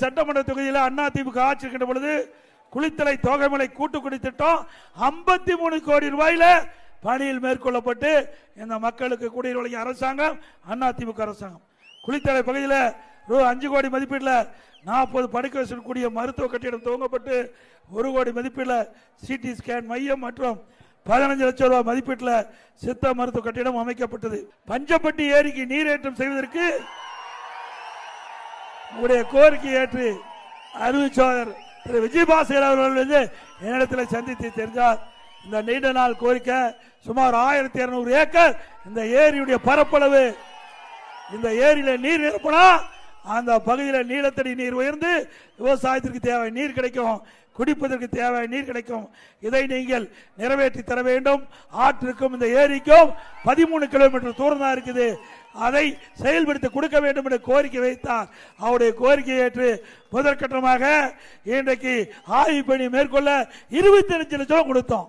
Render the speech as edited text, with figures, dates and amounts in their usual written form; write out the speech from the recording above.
சட்டமன்ற தொகுதியில் அதிமுக ஆட்சி இருக்கின்ற பொழுது குளித்தலை தோகைமலை கூட்டுக்குடி திட்டம் 53 கோடி ரூபாயில பணியில் மேற்கொள்ளப்பட்டு இந்த மக்களுக்கு குடிநீர் வழங்கிய அரசாங்கம் அதிமுக அரசாங்கம். குளித்தலை பகுதியில் ரூ. 5 கோடி மதிப்பீட்டில் 40 படுக்கை வசதி கூடிய மருத்துவ கட்டிடம் துவங்கப்பட்டு 1 கோடி மதிப்பீட்டில் சிடி ஸ்கேன் மையம் மற்றும் 15 லட்சம் ரூபாய் மதிப்பீட்டில் சித்த மருத்துவ கட்டிடம் அமைக்கப்பட்டது. பஞ்சப்பட்டி ஏரிக்கு நீரேற்றம் செய்வதற்கு உங்களுடைய கோரிக்கை ஏற்று அறிவிச்சாளர் திரு விஜயபாஸ்கர் அவர்கள் என்னிடத்தில் சந்தித்து தெரிஞ்சார். இந்த நீண்ட நாள் கோரிக்கை சுமார் 1200 ஏக்கர் இந்த ஏரியுடைய பரப்பளவு. இந்த ஏரியில நீர் நிரப்பினா அந்த பகுதியில் நீலத்தடி நீர் உயர்ந்து விவசாயத்திற்கு தேவை நீர் கிடைக்கும், குடிப்பதற்கு தேவை நீர் கிடைக்கும். இதை நீங்கள் நிறைவேற்றி தர வேண்டும். ஆற்றுக்கும் இந்த ஏரிக்கும் 13 கிலோமீட்டர் தூரம் தான் இருக்குது. அதை செயல்படுத்தி கொடுக்க வேண்டும் என்று கோரிக்கை வைத்தார். அவருடைய கோரிக்கையை ஏற்று முதற்கட்டமாக இன்றைக்கு ஆய்வு பணி மேற்கொள்ள 25 லட்சம் கொடுத்தோம்.